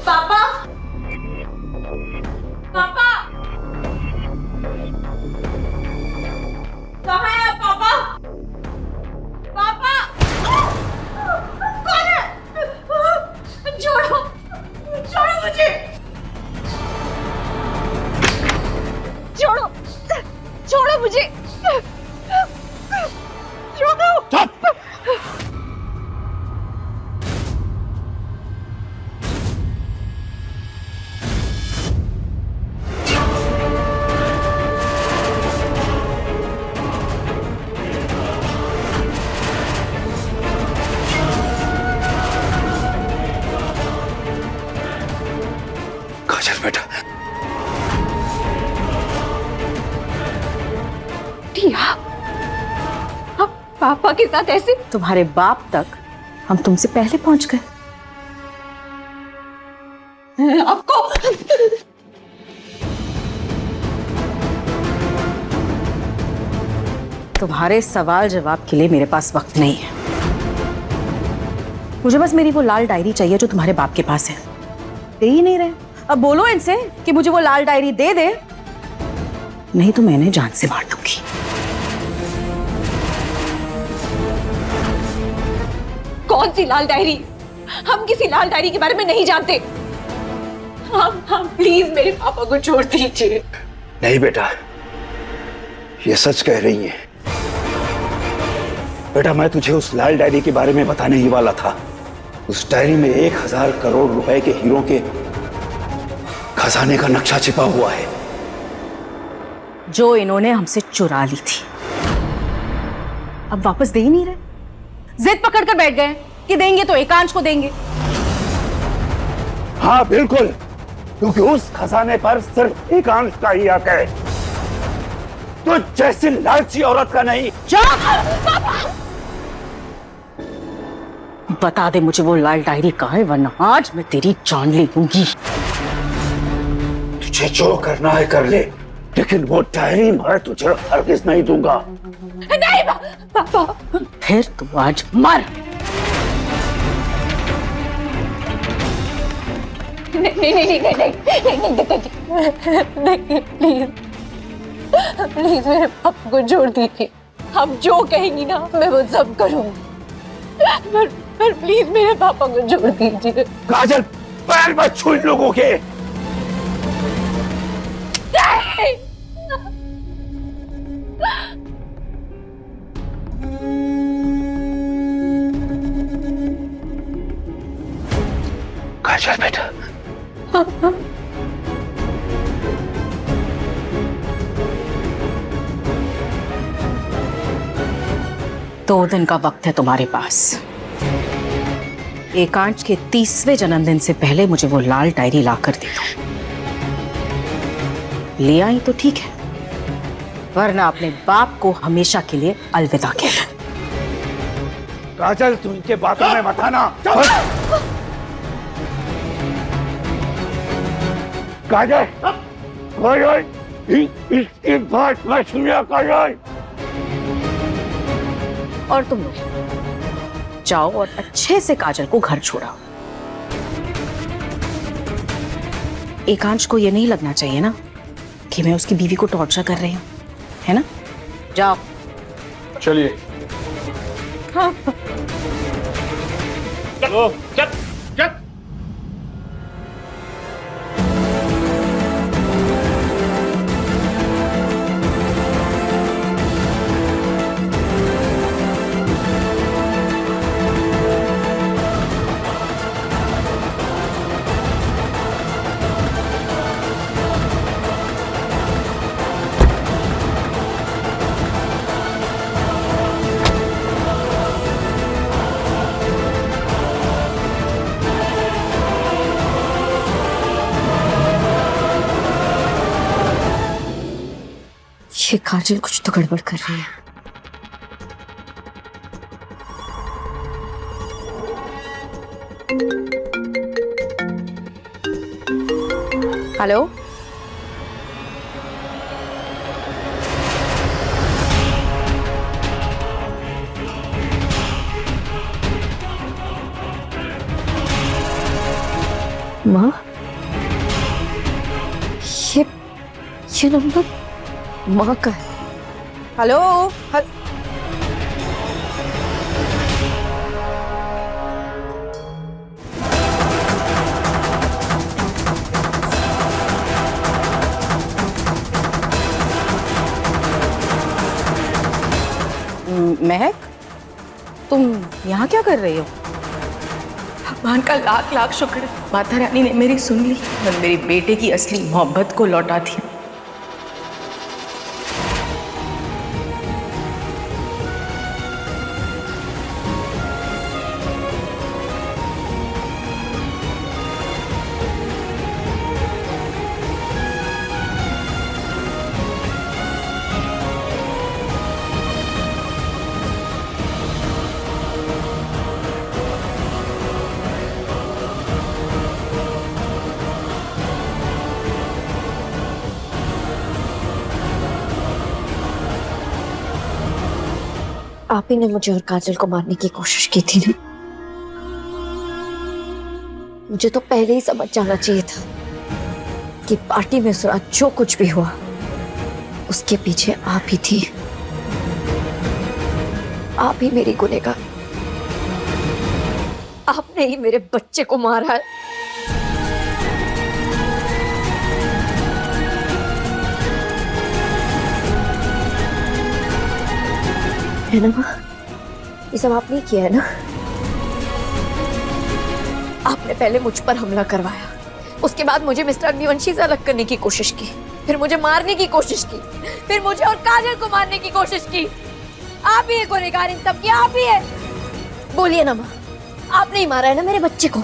पापा, पापा, कहाँ है आप पापा? पापा, कौन है? छोड़ो, छोड़ो मुझे, छोड़ो, छोड़ो मुझे, छोड़ो। काजल बेटा, अब पापा के साथ ऐसे? तुम्हारे बाप तक हम तुमसे पहले पहुंच गए। आपको तुम्हारे सवाल जवाब के लिए मेरे पास वक्त नहीं है। मुझे बस मेरी वो लाल डायरी चाहिए जो तुम्हारे बाप के पास है। दे ही नहीं रहे। अब बोलो इनसे कि मुझे वो लाल डायरी दे दे, नहीं तो मैं इन्हें जान से मार दूंगी। कौन सी लाल डायरी? हम किसी लाल डायरी के बारे में नहीं जानते। हम प्लीज मेरे पापा को छोड़ दीजिए। नहीं बेटा, ये सच कह रही है। बेटा, मैं तुझे उस लाल डायरी के बारे में बताने ही वाला था। उस डायरी में 1000 करोड़ रुपए के हीरो के खजाने का नक्शा छिपा हुआ है, जो इन्होंने हमसे चुरा ली थी। अब वापस दे ही नहीं रहे। जिद पकड़ कर बैठ गए कि देंगे तो एकांश को देंगे। हाँ बिल्कुल, क्योंकि उस खजाने पर सिर्फ एकांश का ही हक है, तो जैसी लालची औरत का नहीं। बता दे मुझे वो लाल डायरी कहाँ है, वरना आज मैं तेरी जान ले लूंगी। तुझे जो करना है कर ले, लेकिन वो डायरी मैं तुझे हरगिज नहीं दूंगा। नहीं पापा। फिर तू आज मर। नहीं नहीं नहीं नहीं नहीं नहीं नहीं प्लीज प्लीज मेरे पापा को छोड़ दीजिए। आप जो कहेंगी ना मैं वो सब करूंगी, पर प्लीज मेरे पापा को छोड़ दीजिए। काजल, पैर मत छू इन लोगों के। काजल बेटा, दो दिन का वक्त है तुम्हारे पास। एकांश के 30वें जन्मदिन से पहले मुझे वो लाल डायरी लाकर दे दो। ले आई तो ठीक है, वरना अपने बाप को हमेशा के लिए अलविदा कह दो। काजल, तू इनके बातों में मत आना। काजल, काजल, इसकी बात मत सुनिया काजल। और तुम लोग जाओ और अच्छे से काजल को घर छोड़ाओ। एकांश को ये नहीं लगना चाहिए ना कि मैं उसकी बीवी को टॉर्चर कर रही हूँ, है ना? जाओ। चलिए। हाँ। चलो, चल, चल। ये काजल कुछ तो गड़बड़ कर रही है। हेलो, माँ, ये नंबर माँ का है। हेलो। महक, तुम यहाँ क्या कर रही हो? भगवान का लाख लाख शुक्र है, माता रानी ने मेरी सुन ली और मेरी बेटे की असली मोहब्बत को लौटा दिया। आप ही ने मुझे और काजल को मारने की कोशिश की थी ना। मुझे तो पहले ही समझ जाना चाहिए था कि पार्टी में उस रात जो कुछ भी हुआ उसके पीछे आप ही थी। आप ही मेरी गुनहगार, आपने ही मेरे बच्चे को मारा है। है ना माँ? ये सब आपने किया है ना? आपने पहले मुझ पर हमला करवाया, उसके बाद मुझे मिस्टर अग्निवंशी से अलग करने की कोशिश की, फिर मुझे मारने की कोशिश की, फिर मुझे और काजल को मारने की कोशिश की। आप ही है गुनहगार इन सब की, आप ही है। बोलिए ना माँ, आपने ही मारा है ना मेरे बच्चे को?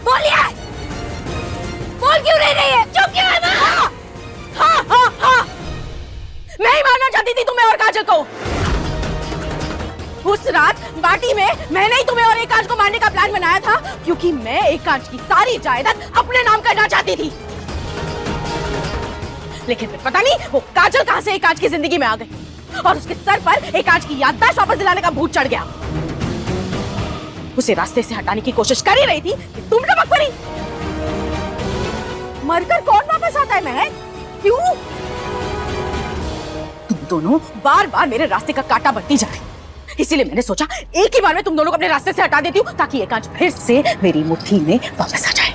बोलिए, बोल क्यों नहीं रही है? चुप क्यों है माँ? हाँ हाँ हाँ, मैं ही मारना चाहती थी तुम्हें और काजल को। उस रात पार्टी में मैंने ही तुम्हें और एकांश को मारने का प्लान बनाया था, क्योंकि मैं एकांश की सारी जायदाद अपने नाम करना चाहती थी। लेकिन फिर पता नहीं वो काजल कहां से एकांश की जिंदगी में आ गई और उसके सर पर एकांश की याददाश्त वापस दिलाने का भूत चढ़ गया। उसे रास्ते से हटाने की कोशिश कर ही रही थी कि तुम टपक पड़ी। मरकर कौन वापस आता है महक? क्यों? तुम दोनों बार बार मेरे रास्ते का कांटा बनती जा रही, इसीलिए मैंने सोचा एक ही बार में तुम दोनों को अपने रास्ते से हटा देती हूँ, ताकि एकांश फिर से मेरी मुट्ठी में वापस आ जाए।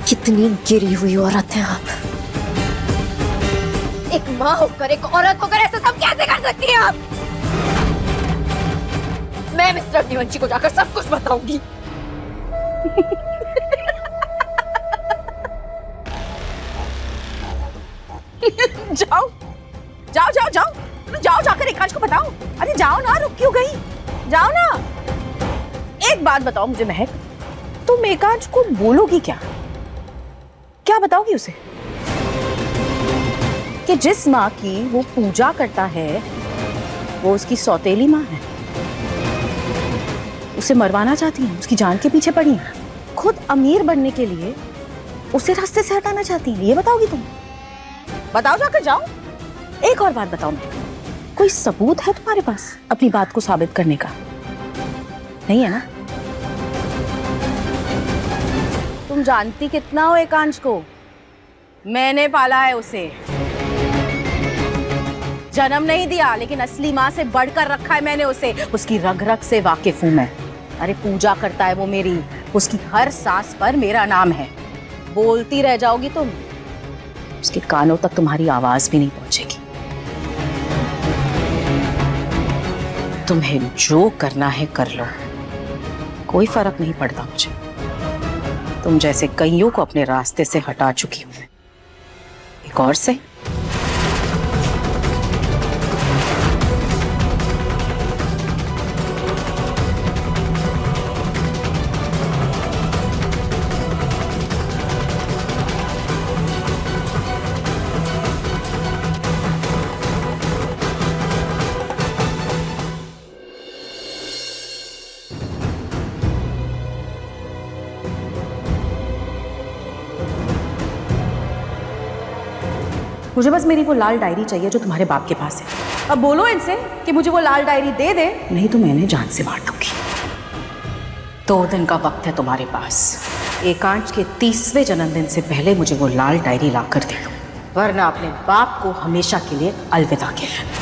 कितनी गिरी हुई औरत है आप। एक माँ होकर, एक औरत होकर ऐसा सब कैसे कर सकती हैं आप? मैं मिस्टर अग्निवंशी को जाकर सब कुछ बताऊंगी। जाओ जाओ जाओ जाओ जाओ, जाकर एकांश को बताओ। अरे जाओ ना, रुक क्यों गई? जाओ ना। एक बात बताओ मुझे महक, तुम एकांश को बोलोगी क्या? क्या बताओगी उसे? कि जिस माँ की वो पूजा करता है वो उसकी सौतेली माँ है, उसे मरवाना चाहती है, उसकी जान के पीछे पड़ी है, खुद अमीर बनने के लिए उसे रास्ते से हटाना चाहती है। ये बताओगी तुम? बताओ, जाकर जाओ। एक और बात बताओ, मैं कोई सबूत है तुम्हारे पास अपनी बात को साबित करने का? नहीं है ना? तुम जानती कितना हो एकांश को? मैंने पाला है उसे, जन्म नहीं दिया लेकिन असली माँ से बढ़कर रखा है मैंने उसे। उसकी रग रग से वाकिफ हूं मैं। अरे पूजा करता है वो मेरी, उसकी हर सांस पर मेरा नाम है। बोलती रह जाओगी तुम, उसके कानों तक तुम्हारी आवाज भी नहीं पहुंचेगी। तुम्हें जो करना है कर लो, कोई फर्क नहीं पड़ता मुझे। तुम जैसे कईयों को अपने रास्ते से हटा चुकी हूं, एक और से। मुझे बस मेरी वो लाल डायरी चाहिए जो तुम्हारे बाप के पास है। अब बोलो इनसे कि मुझे वो लाल डायरी दे दे, नहीं तो मैं इन्हें जान से मार दूंगी। 2 दिन का वक्त है तुम्हारे पास। एकांश के 30वें जन्मदिन से पहले मुझे वो लाल डायरी लाकर दे दो, वरना अपने बाप को हमेशा के लिए अलविदा कह दो।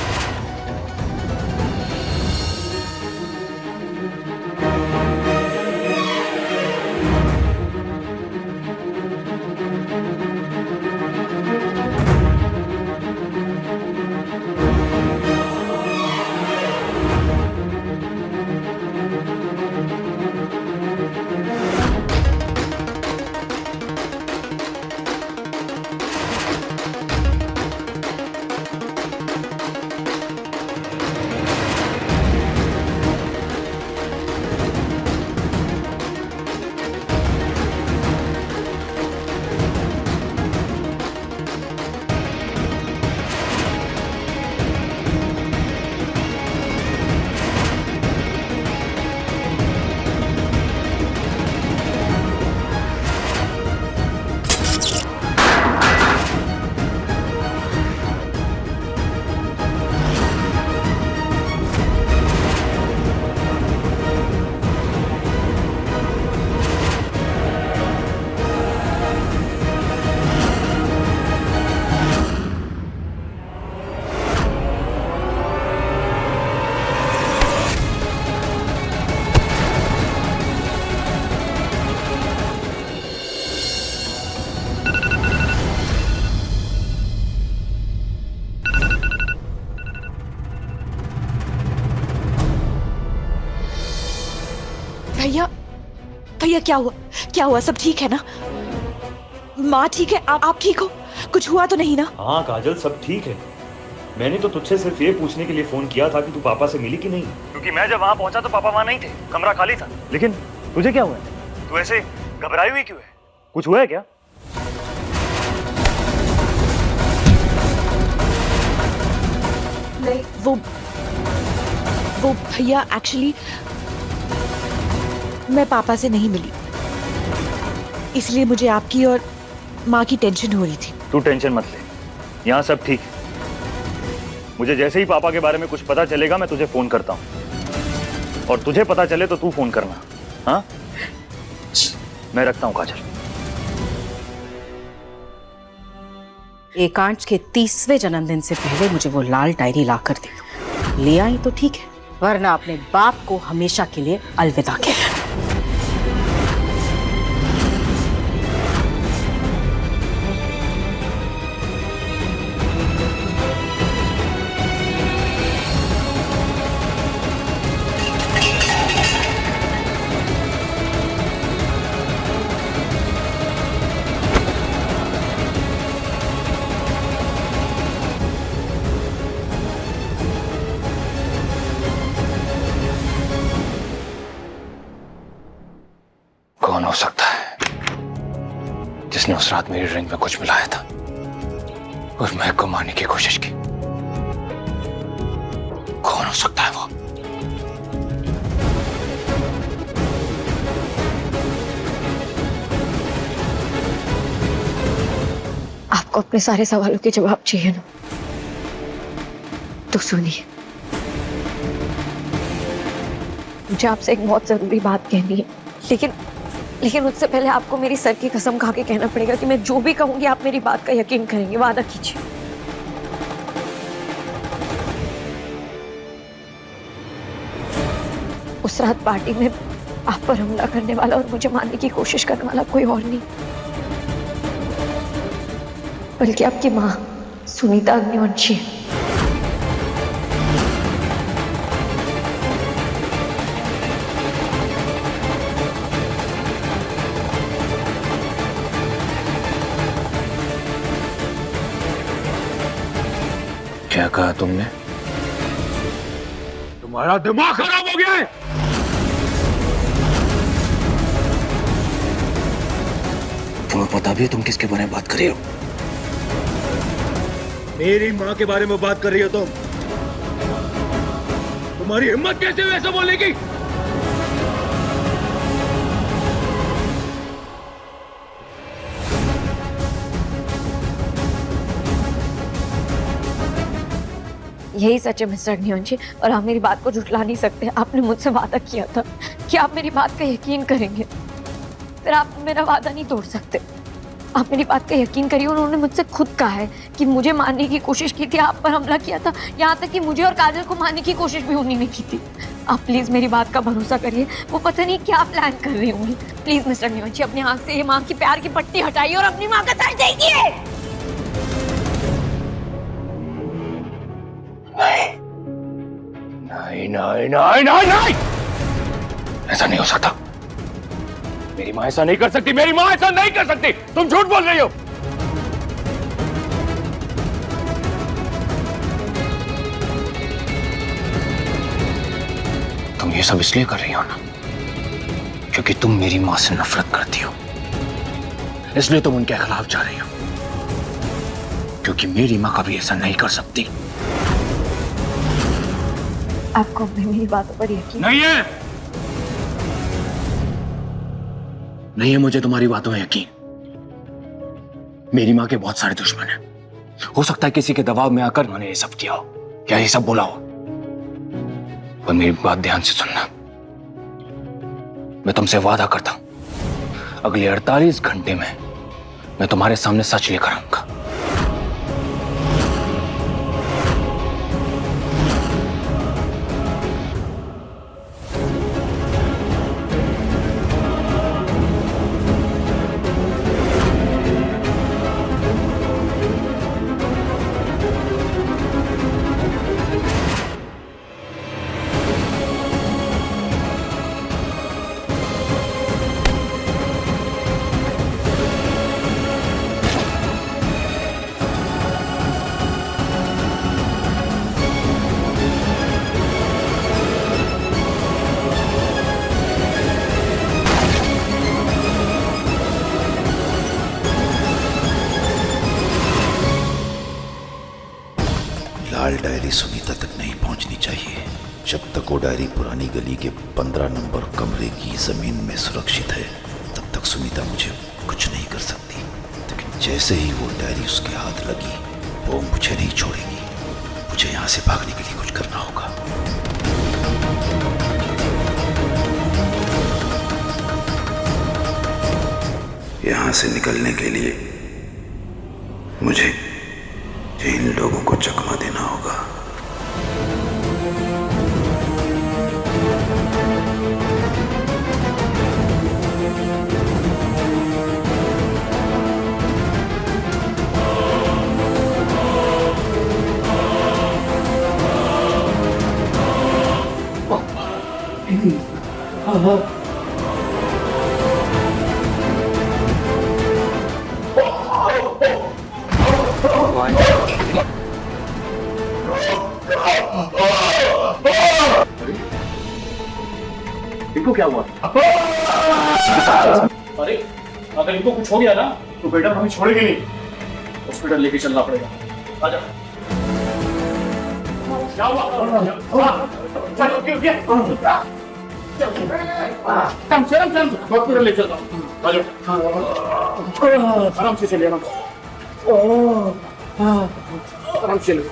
भैया भैया क्या हुआ? सब ठीक है ना? माँ ठीक है? आप ठीक हो? कुछ हुआ तो नहीं ना? हाँ काजल, सब ठीक है। मैंने तो तुझसे सिर्फ ये पूछने के लिए फोन किया था कि तू पापा से मिली कि नहीं, क्योंकि मैं जब वहां पहुंचा तो पापा वहां नहीं थे, कमरा खाली था। लेकिन तुझे क्या हुआ है? तू ऐसे घबराई हुई क्यों है? कुछ हुआ है क्या? नहीं, वो भैया एक्चुअली मैं पापा से नहीं मिली, इसलिए मुझे आपकी और माँ की टेंशन हो रही थी। तू टेंशन मत ले, यहाँ सब ठीक है। मुझे जैसे ही पापा के बारे में कुछ पता चलेगा मैं तुझे फोन करता हूँ, और तुझे पता चले तो तू फोन करना। हाँ, मैं रखता हूँ काजल। एकांश के 30वें जन्मदिन से पहले मुझे वो लाल डायरी लाकर दे दो। ले आई तो ठीक है, वरना अपने बाप को हमेशा के लिए अलविदा कह दो। कौन हो सकता है जिसने उस रात मेरी रिंग में कुछ मिलाया था और महक को मारने की कोशिश की? कौन हो सकता है वो? आपको अपने सारे सवालों के जवाब चाहिए ना, तो सुनिए। मुझे आपसे एक बहुत जरूरी बात कहनी है, लेकिन उससे पहले आपको मेरी सर की कसम खा के कहना पड़ेगा कि मैं जो भी कहूंगी आप मेरी बात का यकीन करेंगे। वादा कीजिए। उस रात पार्टी में आप पर हमला करने वाला और मुझे मारने की कोशिश करने वाला कोई और नहीं, बल्कि आपकी माँ सुनीता अग्निवंशी है। क्या कहा तुमने? तुम्हारा दिमाग खराब हो गया है। तुम्हें पता भी है तुम किसके बारे में बात कर रही हो? मेरी माँ के बारे में बात कर रही हो तुम? तुम्हारी हिम्मत कैसे हुई ऐसा बोलने की? यही सच है मिस्टर न्योंची, और आप मेरी बात को झुठला नहीं सकते। आपने मुझसे वादा किया था कि आप मेरी बात का यकीन करेंगे, फिर आप मेरा वादा नहीं तोड़ सकते। आप मेरी बात का यकीन करिए। उन्होंने मुझसे खुद कहा है कि मुझे मारने की कोशिश की थी, आप पर हमला किया था, यहाँ तक कि मुझे और काजल को मारने की कोशिश भी उन्हीं ने की थी। आप प्लीज मेरी बात का भरोसा करिए, वो पता नहीं क्या प्लान कर रही होंगी। प्लीज मिस्टर न्योंची, अपनी आंख से ये माँ की प्यार की पट्टी हटाइए और अपनी माँ का सर देखिए। नहीं नहीं नहीं नहीं नहीं, ऐसा नहीं हो सकता। मेरी माँ ऐसा नहीं कर सकती, मेरी माँ ऐसा नहीं कर सकती। तुम झूठ बोल रही हो। तुम ये सब इसलिए कर रही हो ना क्योंकि तुम मेरी माँ से नफरत करती हो, इसलिए तुम उनके खिलाफ जा रही हो, क्योंकि मेरी माँ कभी ऐसा नहीं कर सकती। आपको मेरी बातों पर यकीन नहीं है, नहीं है मुझे तुम्हारी बातों में यकीन। मेरी माँ के बहुत सारे दुश्मन हैं। हो सकता है किसी के दबाव में आकर उन्होंने ये सब किया हो या ये सब बोला हो, पर मेरी बात ध्यान से सुनना। मैं तुमसे वादा करता हूं, अगले 48 घंटे में मैं तुम्हारे सामने सच लेकर आऊंगा। लाल डायरी सुनीता तक नहीं पहुंचनी चाहिए। जब तक वो डायरी पुरानी गली के 15 नंबर कमरे की जमीन में सुरक्षित है, तब तक सुनीता मुझे कुछ नहीं कर सकती। लेकिन जैसे ही वो डायरी उसके हाथ लगी, वो मुझे नहीं छोड़ेगी। मुझे यहाँ से भागने के लिए कुछ करना होगा। यहाँ से निकलने के लिए मुझे इन लोगों को चकमा देना होगा। इनको क्या हुआ? अरे अगर इनको कुछ हो गया ना तो बेटा हमें छोड़ेगी नहीं, हॉस्पिटल लेके चलना पड़ेगा। आजा। क्या हुआ? हॉस्पिटल ले चलता हूँ। आराम से चलिए, आराम से चलिए।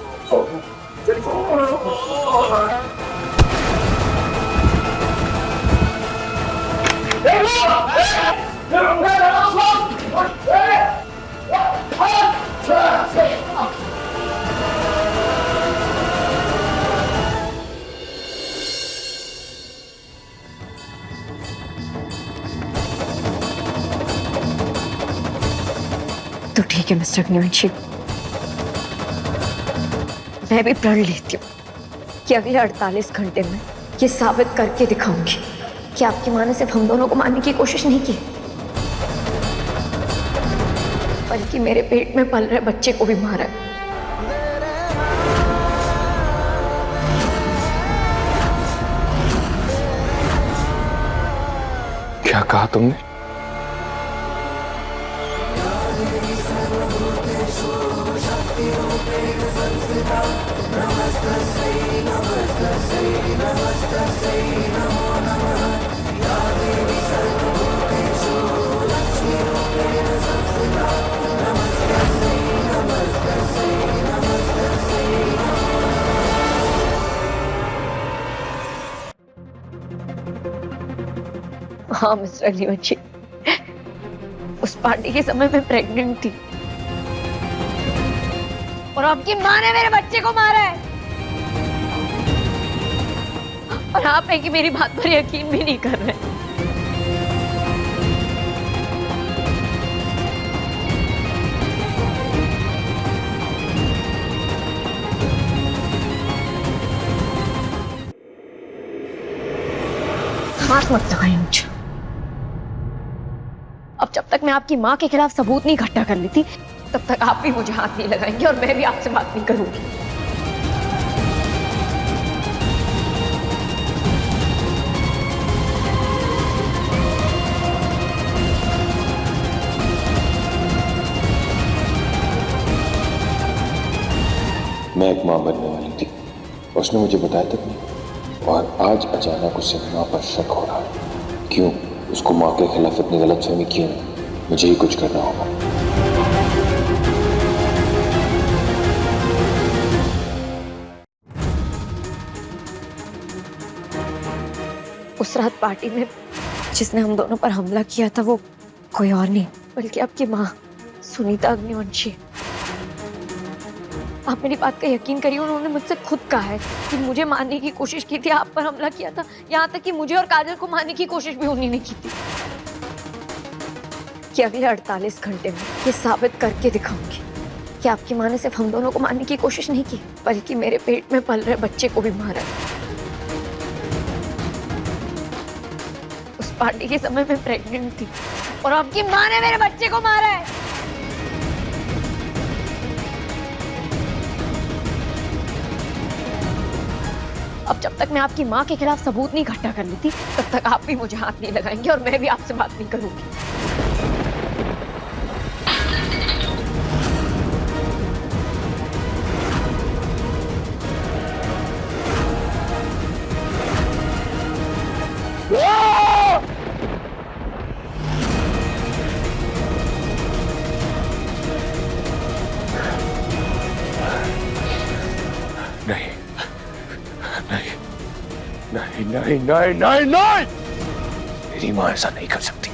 तो ठीक है मिस्टर न्योंची, मैं भी प्रण लेती हूँ कि अगले 48 घंटे में ये साबित करके दिखाऊंगी कि आपकी माँ ने सिर्फ हम दोनों को मारने की कोशिश नहीं की, बल्कि मेरे पेट में पल रहे बच्चे को भी मारा है। क्या कहा तुमने? हाँ मिस्टर अग्निवंशी, उस पार्टी के समय मैं प्रेग्नेंट थी और आपकी माँ ने मेरे बच्चे को मारा है। और आप है कि मेरी बात पर यकीन भी नहीं कर रहे। हाथ मत लगाइए मुझे। अब जब तक मैं आपकी माँ के खिलाफ सबूत नहीं इकट्ठा कर लेती, तब तक आप भी मुझे हाथ नहीं लगाएंगे और मैं भी आपसे बात नहीं करूंगी। मैं एक मां बनने वाली थी, उसने मुझे बताया तक नहीं, और आज अचानक उसे मां पर शक हो रहा है। क्यों? उसको मां के खिलाफ इतनी गलतफहमी क्यों? मुझे ही कुछ करना होगा। उस रात पार्टी में जिसने हम दोनों पर हमला किया था वो कोई और नहीं बल्कि आपकी माँ सुनीता अग्निवंशी। आप मेरी बात का यकीन करिए, उन्होंने मुझसे खुद कहा है कि मुझे मारने की कोशिश की थी, आप पर हमला किया था, यहाँ तक कि मुझे और काजल को मारने की कोशिश भी उन्हीं ने की थी। कि अगले 48 घंटे में ये साबित करके दिखाऊंगी कि आपकी माँ ने सिर्फ हम दोनों को मारने की कोशिश नहीं की, बल्कि मेरे पेट में पल रहे बच्चे को भी मारा। उस पार्टी के समय मैं प्रेग्नेंट थी और आपकी माँ ने मेरे बच्चे को मारा है। अब जब तक मैं आपकी माँ के खिलाफ सबूत नहीं इकट्ठा कर लेती, तब तक आप भी मुझे हाथ नहीं लगाएंगे और मैं भी आपसे बात नहीं करूंगी। नहीं नहीं नहीं नहीं नहीं नहीं नहीं, मेरी माँ ऐसा नहीं कर सकती,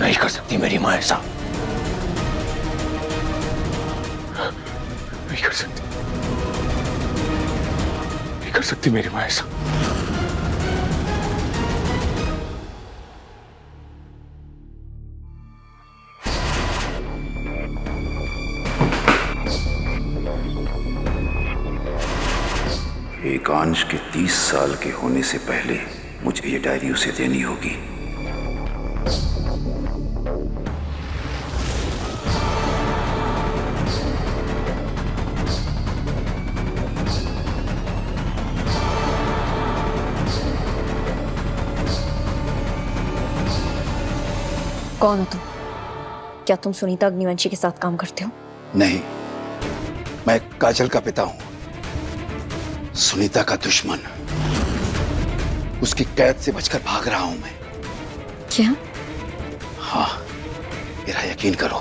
नहीं कर सकती मेरी माँ ऐसा, नहीं कर सकती, नहीं कर सकती मेरी माँ ऐसा। एकांश के 30 साल के होने से पहले मुझे ये डायरी उसे देनी होगी। कौन हो तुम? क्या तुम सुनीता अग्निवंशी के साथ काम करते हो? नहीं, मैं काजल का पिता हूं, सुनीता का दुश्मन। उसकी कैद से बचकर भाग रहा हूं मैं। क्या? हाँ, मेरा यकीन करो।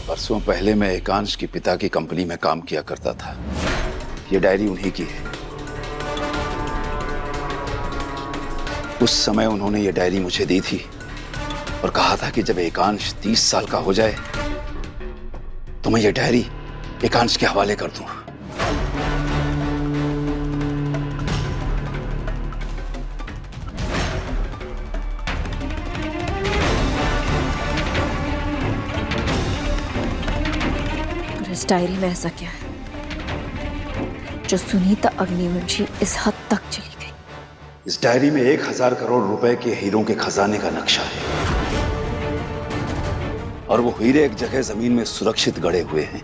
बरसों पहले मैं एकांश के पिता की कंपनी में काम किया करता था। ये डायरी उन्हीं की है। उस समय उन्होंने ये डायरी मुझे दी थी और कहा था कि जब एकांश 30 साल का हो जाए तो मैं ये डायरी एकांश के हवाले कर दूं। इस डायरी में ऐसा क्या है जो सुनीता अग्निवंशी इस हद तक चली गई? इस डायरी में 1000 करोड़ रुपए के हीरों के खजाने का नक्शा है और वो हीरे एक जगह जमीन में सुरक्षित गड़े हुए हैं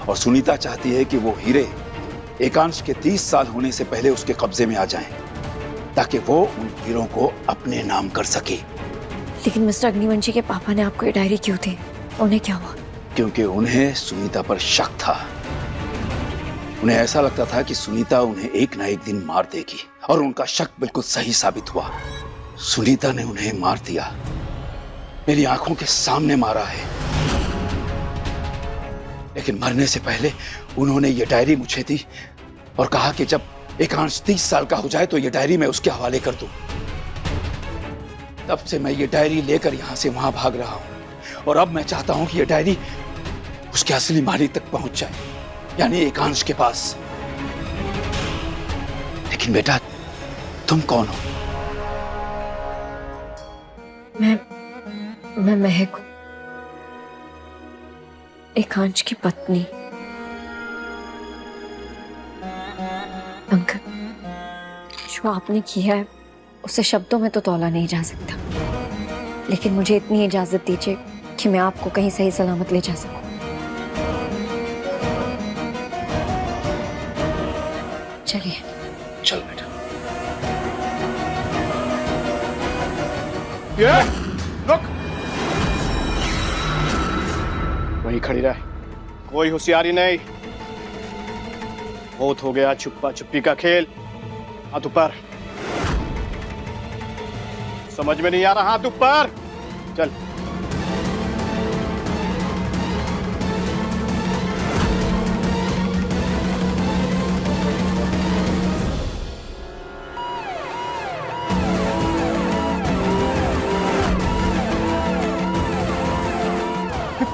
और सुनीता चाहती है कि वो हीरे एकांश के 30 साल होने से पहले उसके कब्जे में आ जाएं ताकि वो उन हीरों को अपने नाम कर सके। लेकिन मिस्टर अग्निवंशी के पापा ने आपको ये डायरी क्यों दी? उन्हें क्या हुआ? क्योंकि उन्हें सुनीता पर शक था। उन्हें ऐसा लगता था कि सुनीता उन्हें एक ना एक दिन मार देगी और उनका शक बिल्कुल सही साबित हुआ। सुनीता ने उन्हें मार दिया, मेरी आंखों के सामने मारा है। लेकिन मरने से पहले उन्होंने ये डायरी मुझे दी और कहा कि जब एकांश 30 साल का हो जाए तो ये डायरी मैं उसके हवाले कर दूं। तब से मैं ये डायरी लेकर यहां से वहां भाग रहा हूं और अब मैं चाहता हूं कि ये डायरी उसके असली मालिक तक पहुंच जाए, यानी एकांश के पास। लेकिन बेटा, तुम कौन हो? मैं महक हूं, एकांश की पत्नी। अंकल, जो आपने किया है उसे शब्दों में तो तौला नहीं जा सकता, लेकिन मुझे इतनी इजाजत दीजिए कि मैं आपको कहीं सही सलामत ले जा सकूं। चलिए। चल बेटा। ये रुक, वहीं खड़ी रह, कोई होशियारी नहीं। बहुत हो गया छुपा छुपी का खेल। हाथ ऊपर। समझ में नहीं आ रहा? हाथ ऊपर। चल।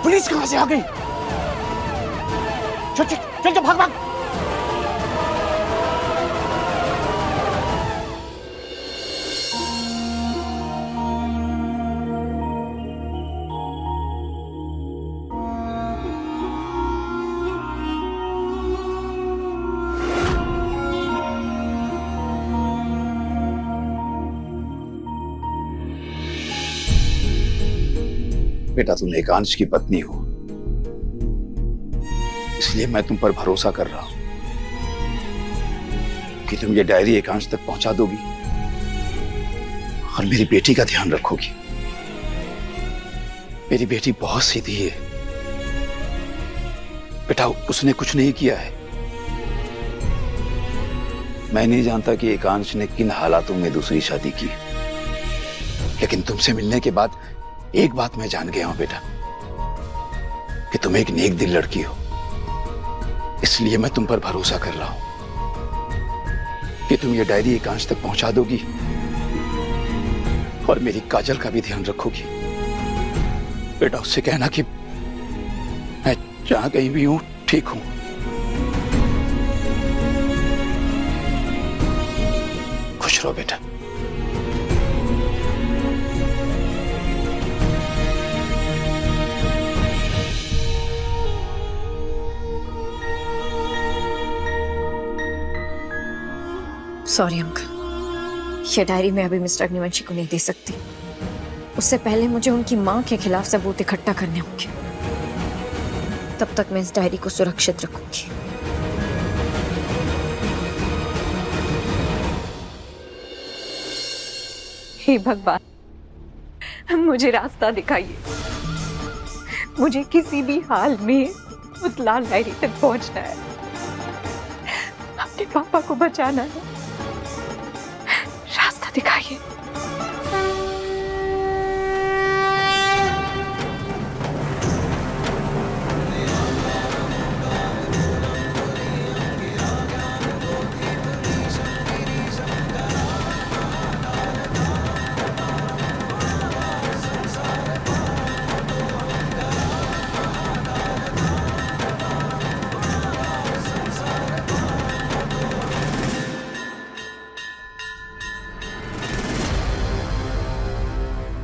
पुलिस कहां से आ गई? चल चल चल चल, भाग भाग। बेटा, तुम एकांश की पत्नी हो, इसलिए मैं तुम पर भरोसा कर रहा हूं कि तुम ये डायरी एकांश तक पहुंचा दोगी और मेरी बेटी का ध्यान रखोगी। मेरी बेटी बहुत सीधी है बेटा, उसने कुछ नहीं किया है। मैं नहीं जानता कि एकांश ने किन हालातों में दूसरी शादी की, लेकिन तुमसे मिलने के बाद एक बात मैं जान गया हूं बेटा, कि तुम एक नेक दिल लड़की हो। इसलिए मैं तुम पर भरोसा कर रहा हूं कि तुम ये डायरी एकांश तक पहुंचा दोगी और मेरी काजल का भी ध्यान रखोगी। बेटा, उससे कहना कि मैं जहां कहीं भी हूं ठीक हूं। खुश रहो बेटा। सॉरी अंकल, ये डायरी मैं अभी मिस्टर अग्निवंशी को नहीं दे सकती। उससे पहले मुझे उनकी मां के खिलाफ सबूत इकट्ठा करने होंगे। तब तक मैं इस डायरी को सुरक्षित रखूंगी। हे भगवान, मुझे रास्ता दिखाइए। मुझे किसी भी हाल में उस लाल डायरी तक पहुंचना है। अपने पापा को बचाना है। रास्ता दिखाइए।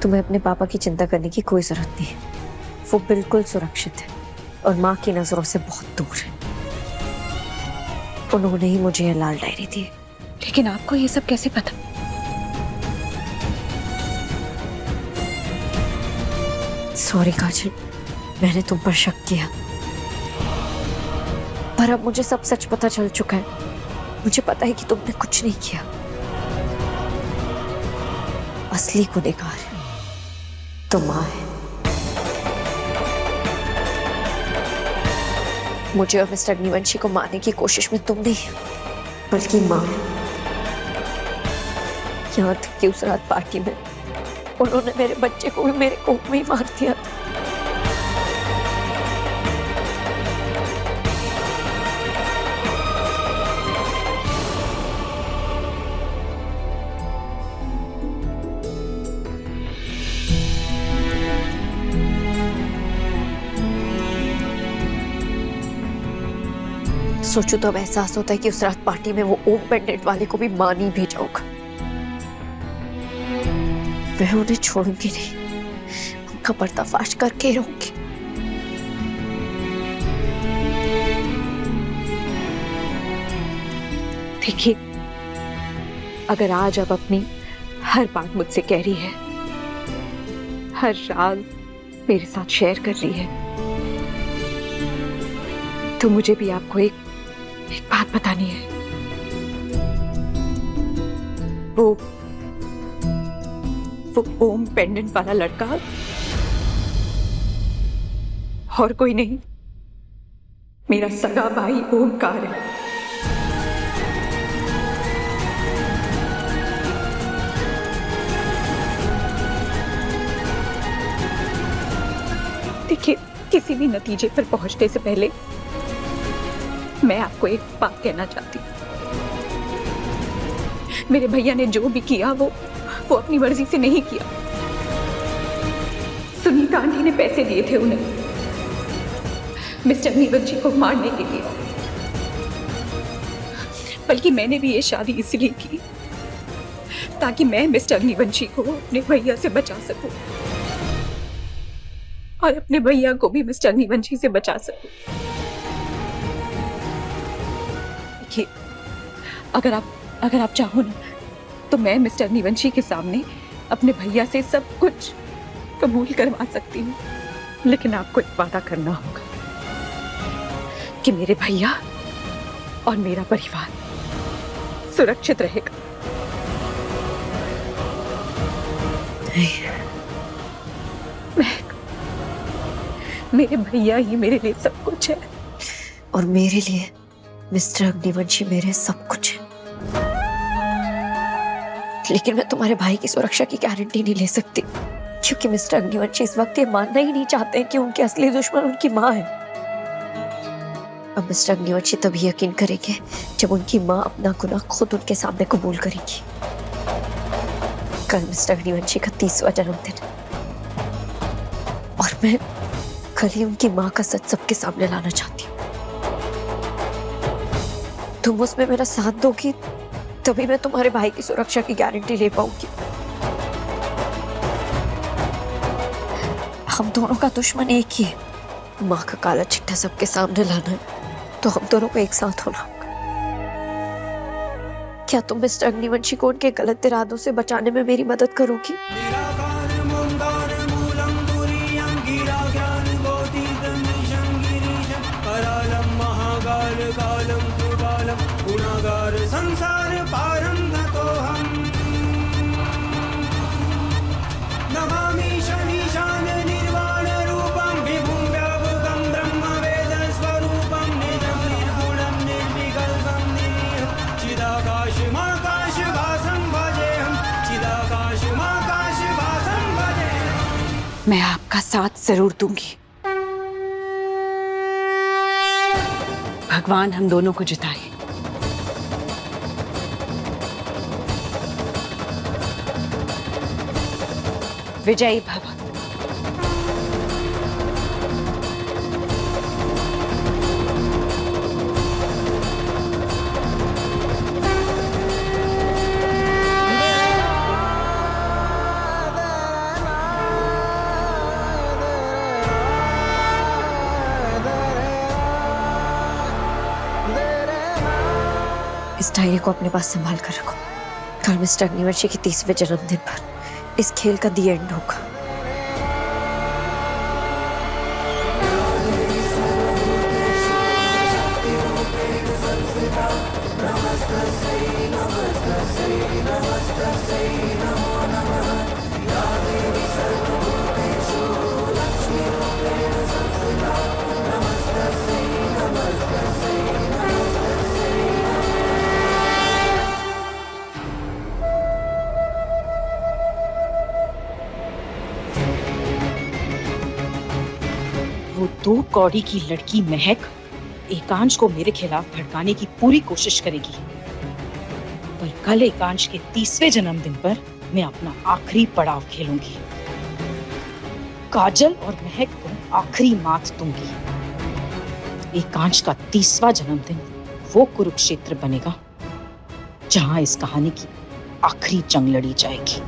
तुम्हें अपने पापा की चिंता करने की कोई जरूरत नहीं है। वो बिल्कुल सुरक्षित है और माँ की नजरों से बहुत दूर है। उन्होंने ही मुझे यह लाल डायरी दी। लेकिन आपको ये सब कैसे पता? सॉरी काजल, मैंने तुम पर शक किया, पर अब मुझे सब सच पता चल चुका है। मुझे पता है कि तुमने कुछ नहीं किया। असली गुनहगार तो माँ है। मुझे और मिस्टर अग्निवंशी को मारने की कोशिश में तुम नहीं, बल्कि माँ है। यहाँ तक कि उस रात पार्टी में उन्होंने मेरे बच्चे को भी मेरे कोख में ही मार दिया था। सोचूं तो अब एहसास होता है कि उस रात पार्टी में वो ओम पेंडेंट वाले को भी मान ही भेजा होगा। मैं उन्हें छोड़ूंगी नहीं, उनका पर्दाफाश करके ही रहूंगी। देखिए, अगर आज आप अपनी हर बात मुझसे कह रही है, हर राज मेरे साथ शेयर कर ली है, तो मुझे भी आपको एक बात बतानी है। वो ओम पेंडेंट वाला लड़का और कोई नहीं, मेरा सगा भाई ओमकार है। देखिए, किसी भी नतीजे पर पहुंचने से पहले मैं आपको एक बात कहना चाहती हूँ। मेरे भैया ने जो भी किया वो अपनी मर्जी से नहीं किया। सुनीता आंटी ने पैसे दिए थे उन्हें मिस्टर नीवंशी को मारने के लिए, बल्कि मैंने भी ये शादी इसलिए की ताकि मैं मिस्टर नीवंशी को अपने भैया से बचा सकूं और अपने भैया को भी मिस्टर नीवंशी से बचा सकूं। देखिए, अगर आप चाहो ना तो मैं मिस्टर नीवंशी के सामने अपने भैया से सब कुछ कबूल करवा सकती हूँ, लेकिन आपको एक वादा करना होगा कि मेरे भैया और मेरा परिवार सुरक्षित रहेगा। मेरे भैया ही मेरे लिए सब कुछ है और मेरे लिए मिस्टर अग्निवंशी मेरे सब कुछ है। लेकिन मैं तुम्हारे भाई की सुरक्षा की गारंटी नहीं ले सकती, क्योंकि मिस्टर अग्निवंशी इस वक्त ये मानना ही नहीं चाहते कि उनके असली दुश्मन उनकी माँ है। अब मिस्टर अग्निवंशी तभी यकीन करेंगे जब उनकी माँ अपना गुनाह खुद उनके सामने कबूल करेगी। कल मिस्टर अग्निवंशी का 30वां जन्मदिन और मैं कल ही उनकी माँ का सच सबके सामने लाना चाहती हूँ। तुम उसमें मेरा साथ दोगी तभी मैं तुम्हारे भाई की सुरक्षा की गारंटी ले पाऊंगी। हम दोनों का दुश्मन एक ही है, माँ का काला चिट्ठा सबके सामने लाना है, तो हम दोनों को एक साथ होना होगा। क्या तुम मिस्टर अग्निवंशी को उनके गलत इरादों से बचाने में मेरी मदद करोगी? संसार पारं गतोऽहं नमामि शमीशान निर्वाण रूपं विभुं व्यापकं ब्रह्मवेद स्वरूपं निजं निर्गुणं निर्विकल्पं निरीहं चिदाकाशमाकाशभासं भजेऽहं चिदाकाशमाकाशभासं भजेऽहं। मैं आपका साथ जरूर दूंगी। भगवान हम दोनों को जिताए। विजयी भव। इस डायरी को अपने पास संभाल कर रखो। कल मिस्टर अग्निवंशी के 30वें जन्मदिन पर इस खेल का दी एंड होगा। वो 2 कौड़ी की लड़की महक एकांश को मेरे खिलाफ भड़काने की पूरी कोशिश करेगी, पर कल एकांश के 30वें जन्मदिन पर मैं अपना आखिरी पड़ाव खेलूंगी। काजल और महक को आखिरी मात दूंगी। एकांश का 30वां जन्मदिन वो कुरुक्षेत्र बनेगा जहां इस कहानी की आखिरी जंग लड़ी जाएगी।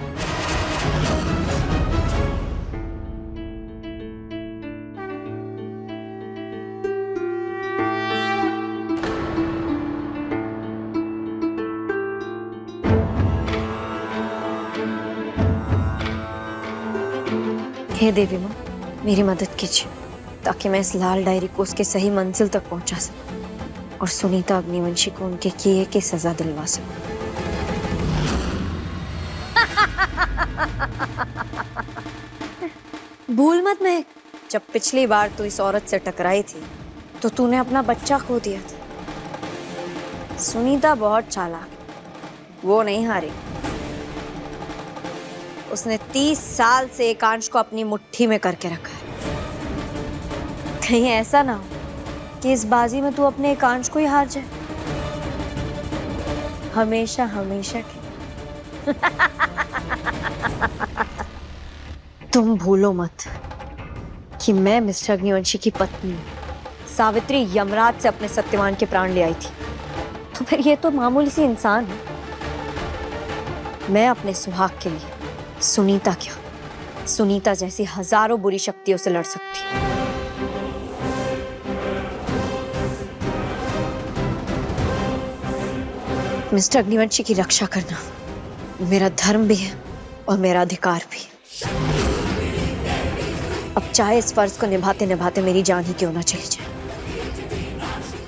हे देवी माँ, मेरी मदद कीजिए ताकि मैं इस लाल डायरी को उसके सही मंजिल तक पहुंचा सकूं और सुनीता अग्निवंशी को उनके किए की सजा दिलवा सकूं। भूल मत महक, जब पिछली बार तू इस औरत से टकराई थी तो तूने अपना बच्चा खो दिया था। सुनीता बहुत चालाक, वो नहीं हारी। उसने 30 साल से एकांश को अपनी मुट्ठी में करके रखा है। कहीं ऐसा ना हो कि इस बाजी में तू अपने एकांश को ही हार जाए, हमेशा हमेशा के। तुम भूलो मत कि मैं मिस्टर अग्निवंशी की पत्नी सावित्री यमराज से अपने सत्यवान के प्राण ले आई थी, तो फिर ये तो मामूली सी इंसान है। मैं अपने सुहाग के लिए सुनीता क्या, सुनीता जैसी हजारों बुरी शक्तियों से लड़ सकती हूँ। मिस्टर अग्निवंशी की रक्षा करना मेरा धर्म भी है और मेरा अधिकार भी। अब चाहे इस फर्ज को निभाते निभाते मेरी जान ही क्यों ना चली जाए,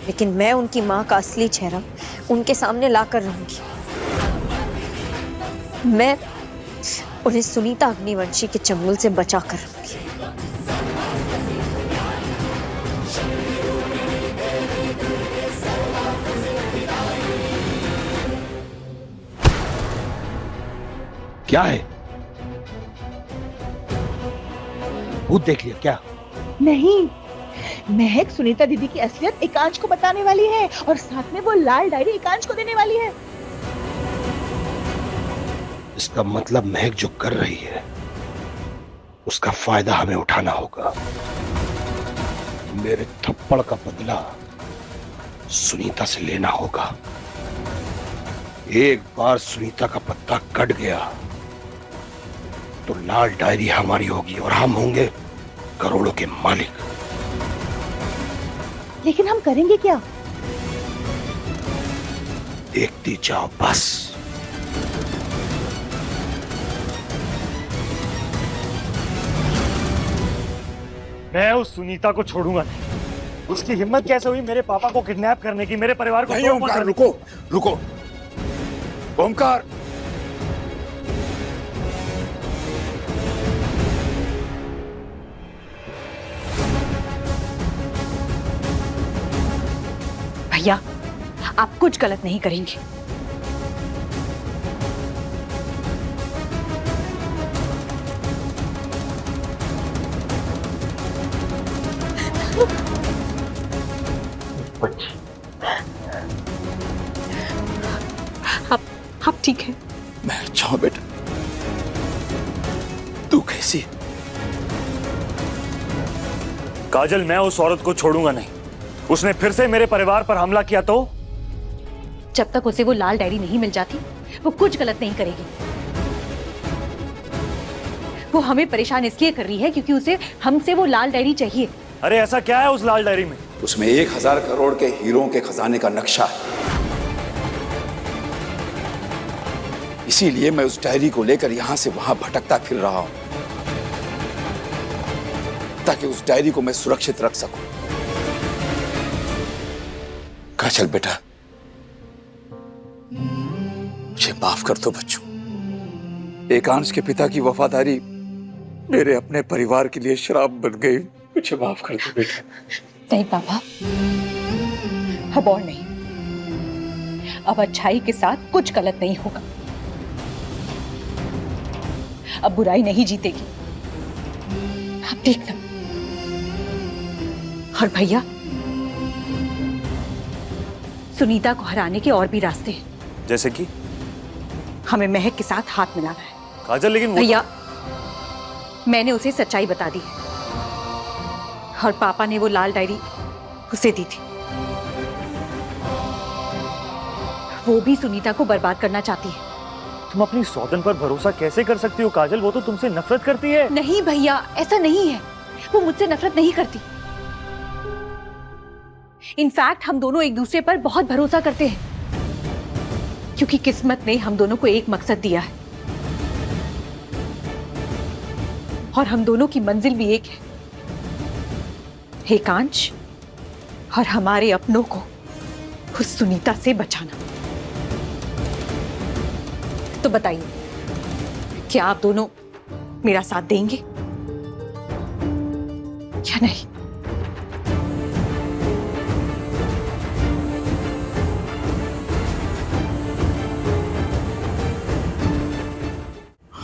लेकिन मैं उनकी मां का असली चेहरा उनके सामने लाकर रहूंगी। मैं उन्हें सुनीता अग्निवंशी के चंगुल से बचा कर रहूंगी। क्या है? भूत देख लिया क्या? नहीं, महक सुनीता दीदी की असलियत एकांश को बताने वाली है और साथ में वो लाल डायरी एकांश को देने वाली है। इसका मतलब महक जो कर रही है उसका फायदा हमें उठाना होगा। मेरे थप्पड़ का बदला सुनीता से लेना होगा। एक बार सुनीता का पत्ता कट गया तो लाल डायरी हमारी होगी और हम होंगे करोड़ों के मालिक। लेकिन हम करेंगे क्या? देखती जाओ बस। मैं उस सुनीता को छोड़ूंगा नहीं। उसकी हिम्मत कैसे हुई मेरे पापा को किडनैप करने की, मेरे परिवार को? नहीं ओमकार, रुको रुको ओमकार। भैया, आप कुछ गलत नहीं करेंगे। आप ठीक है? मैं अच्छा हूं बेटा, तू कैसी? काजल, मैं उस औरत को छोड़ूंगा नहीं। उसने फिर से मेरे परिवार पर हमला किया तो? जब तक उसे वो लाल डायरी नहीं मिल जाती वो कुछ गलत नहीं करेगी। वो हमें परेशान इसलिए कर रही है क्योंकि उसे हमसे वो लाल डायरी चाहिए। अरे ऐसा क्या है उस लाल डायरी में? उसमें 1000 करोड़ के हीरों के खजाने का नक्शा है। इसीलिए मैं उस डायरी को लेकर यहां से वहां भटकता फिर रहा हूं, ताकि उस डायरी को मैं सुरक्षित रख सकूं। काजल बेटा, मुझे माफ कर दो बच्चों। एकांश के पिता की वफादारी मेरे अपने परिवार के लिए श्राप बन गई। मुझे माफ कर दो बेटा। नहीं पापा, अब और नहीं। अब अच्छाई के साथ कुछ गलत नहीं होगा। अब बुराई नहीं जीतेगी, आप देखना। और भैया, सुनीता को हराने के और भी रास्ते हैं। जैसे कि? हमें महक के साथ हाथ मिलाना है। काजल, लेकिन भैया, मैंने उसे सच्चाई बता दी है और पापा ने वो लाल डायरी उसे दी थी। वो भी सुनीता को बर्बाद करना चाहती है। तुम अपनी सौतन पर भरोसा कैसे कर सकती हो काजल? वो तो तुमसे नफरत करती है। नहीं भैया, ऐसा नहीं है। वो मुझसे नफरत नहीं करती। इनफैक्ट हम दोनों एक दूसरे पर बहुत भरोसा करते हैं, क्योंकि किस्मत ने हम दोनों को एक मकसद दिया है और हम दोनों की मंजिल भी एक है, एकांश और हमारे अपनों को उस सुनीता से बचाना। तो बताइए, क्या आप दोनों मेरा साथ देंगे या नहीं?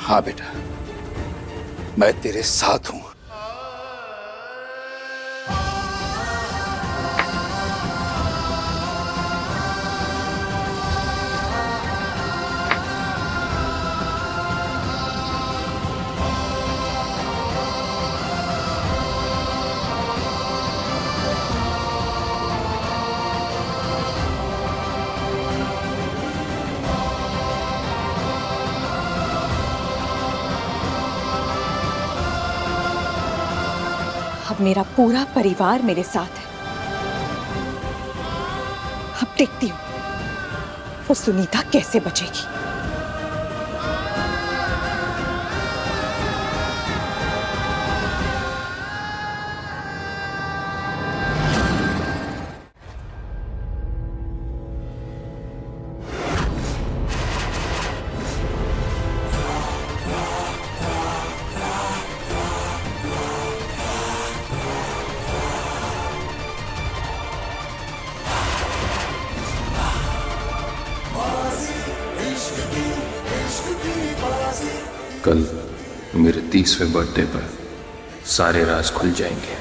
हाँ बेटा, मैं तेरे साथ हूं। अब मेरा पूरा परिवार मेरे साथ है। अब देखती हूँ वो सुनीता कैसे बचेगी। कल मेरे 30वें बर्थडे पर सारे राज खुल जाएंगे।